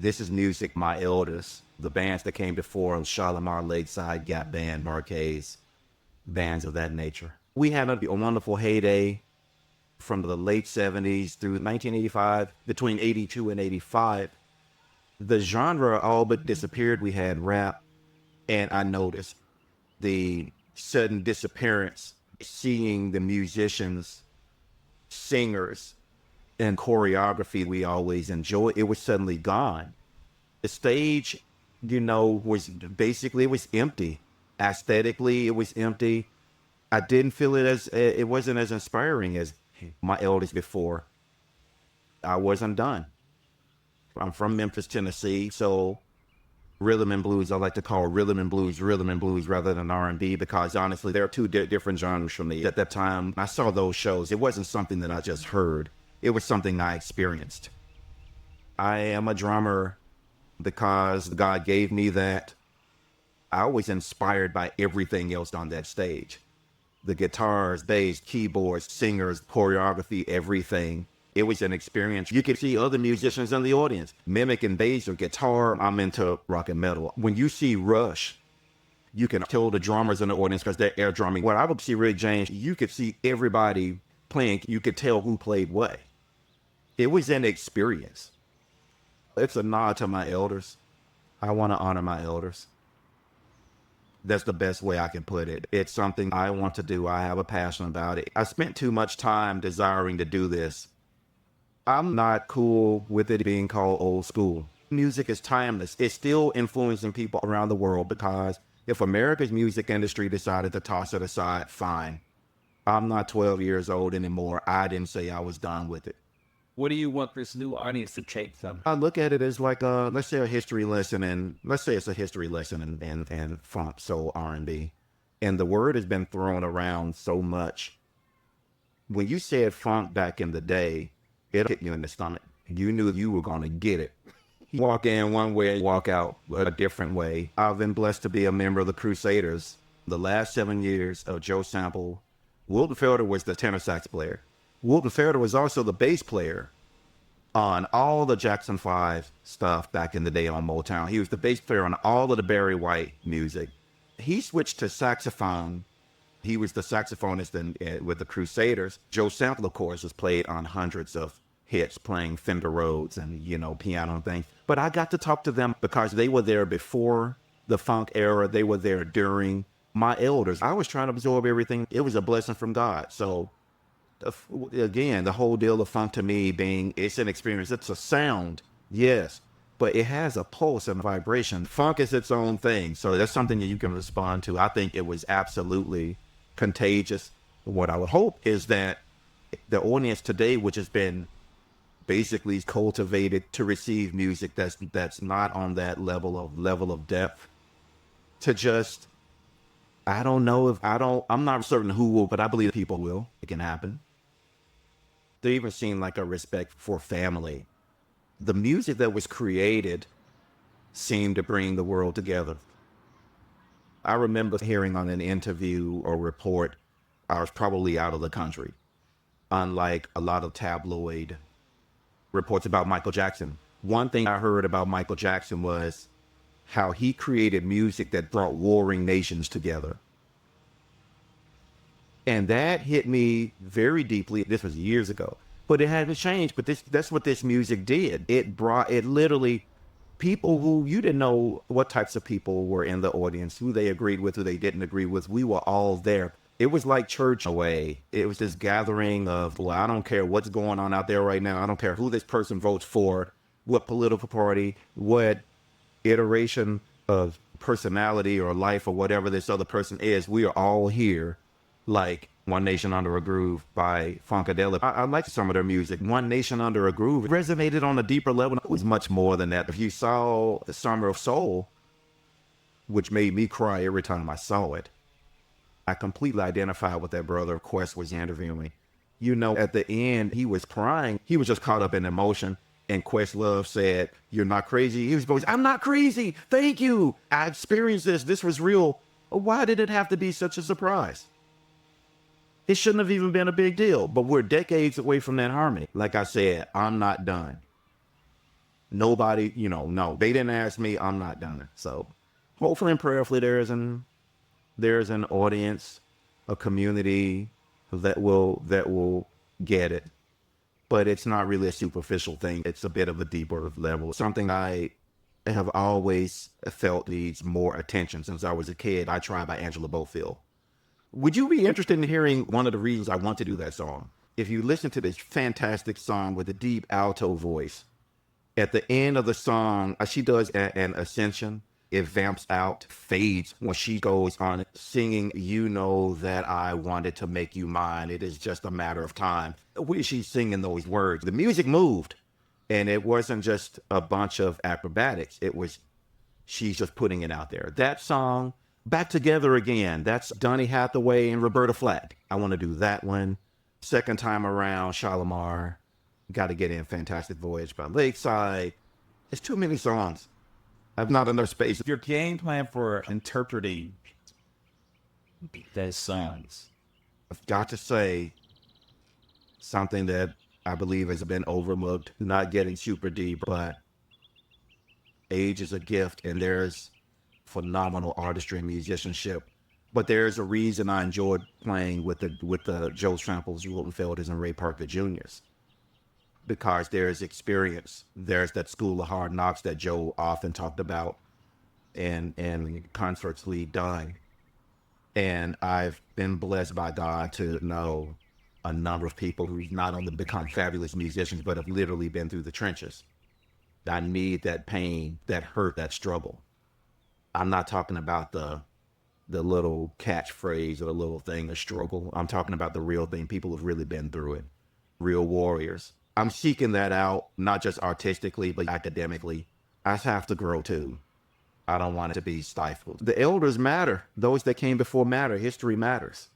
This is music my elders, the bands that came before, Shalamar, Lakeside, Gap Band, Marquez, bands of that nature. We had a wonderful heyday from the late 70s through 1985, between 82 and 85. The genre all but disappeared. We had rap, and I noticed the sudden disappearance, seeing the musicians, singers, and choreography we always enjoyed. It was suddenly gone. The stage, was basically, it was empty. Aesthetically, it was empty. I didn't feel it wasn't as inspiring as my elders before. I wasn't done. I'm from Memphis, Tennessee, so rhythm and blues, I like to call rhythm and blues rather than R&B, because honestly, there are two different genres for me. At that time, I saw those shows. It wasn't something that I just heard. It was something I experienced. I am a drummer because God gave me that. I was inspired by everything else on that stage. The guitars, bass, keyboards, singers, choreography, everything. It was an experience. You could see other musicians in the audience mimicking bass or guitar. I'm into rock and metal. When you see Rush, you can tell the drummers in the audience because they're air drumming. When I would see Rick James, you could see everybody playing. You could tell who played what. It was an experience. It's a nod to my elders. I want to honor my elders. That's the best way I can put it. It's something I want to do. I have a passion about it. I spent too much time desiring to do this. I'm not cool with it being called old school. Music is timeless. It's still influencing people around the world, because if America's music industry decided to toss it aside, fine. I'm not 12 years old anymore. I didn't say I was done with it. What do you want this new audience to take from? I look at it as like let's say a history lesson, and let's say it's a history lesson in funk, soul, R&B. And the word has been thrown around so much. When you said funk back in the day, it hit you in the stomach. You knew you were going to get it. Walk in one way, walk out a different way. I've been blessed to be a member of the Crusaders. The last 7 years of Joe Sample, Wilton Felder was the tenor sax player. Wilton Felder was also the bass player on all the Jackson 5 stuff back in the day on Motown. He was the bass player on all of the Barry White music. He switched to saxophone. He was the saxophonist with the Crusaders. Joe Sample, of course, was played on hundreds of hits, playing Fender Rhodes and, piano and things. But I got to talk to them because they were there before the funk era. They were there during my elders. I was trying to absorb everything. It was a blessing from God. So again, the whole deal of funk to me being, it's an experience. It's a sound, yes, but it has a pulse and a vibration. Funk is its own thing. So that's something that you can respond to. I think it was absolutely contagious. What I would hope is that the audience today, which has been basically cultivated to receive music that's not on that level of depth, to just, I'm not certain who will, but I believe people will. It can happen. There even seemed like a respect for family. The music that was created seemed to bring the world together. I remember hearing on an interview or report, I was probably out of the country, unlike a lot of tabloid reports about Michael Jackson. One thing I heard about Michael Jackson was how he created music that brought warring nations together. And that hit me very deeply. This was years ago, but it hadn't changed. But that's what this music did. It literally, people who you didn't know what types of people were in the audience, who they agreed with, who they didn't agree with. We were all there. It was like church away. It was this gathering of, well, I don't care what's going on out there right now. I don't care who this person votes for, what political party, what iteration of personality or life or whatever this other person is. We are all here. Like One Nation Under a Groove by Funkadelic. I liked some of their music. One Nation Under a Groove resonated on a deeper level. It was much more than that. If you saw the Summer of Soul, which made me cry every time I saw it, I completely identified with that brother Quest was interviewing. At the end, he was crying. He was just caught up in emotion. And Questlove said, "You're not crazy." He was going, "I'm not crazy. Thank you. I experienced this. This was real." Why did it have to be such a surprise? It shouldn't have even been a big deal, but we're decades away from that harmony. Like I said, I'm not done. Nobody, no, they didn't ask me. I'm not done it. So hopefully and prayerfully there's an audience, a community that will get it. But it's not really a superficial thing. It's a bit of a deeper level. Something I have always felt needs more attention since I was a kid. I Tried by Angela Bofill. Would you be interested in hearing one of the reasons I want to do that song? If you listen to this fantastic song with a deep alto voice, at the end of the song, she does an ascension. It vamps out, fades when she goes on singing, "You know that I wanted to make you mine. It is just a matter of time." She's singing those words. The music moved, and it wasn't just a bunch of acrobatics. It was, she's just putting it out there. That song, Back Together Again, that's Donny Hathaway and Roberta Flack. I want to do that one. Second time around, Shalamar. Got to get in Fantastic Voyage by Lakeside. It's too many songs. I've not enough space. Your game plan for interpreting those songs. I've got to say something that I believe has been overlooked, not getting super deep, but age is a gift, and there's phenomenal artistry and musicianship. But there's a reason I enjoyed playing with the Joe Stramples, Wilton Felders, and Ray Parker Jr.'s. Because there's experience. There's that school of hard knocks that Joe often talked about and concerts we've done. And I've been blessed by God to know a number of people who've not only become fabulous musicians, but have literally been through the trenches. I need that pain, that hurt, that struggle. I'm not talking about the little catchphrase or the little thing, the struggle. I'm talking about the real thing. People have really been through it. Real warriors. I'm seeking that out, not just artistically, but academically. I have to grow too. I don't want it to be stifled. The elders matter. Those that came before matter. History matters.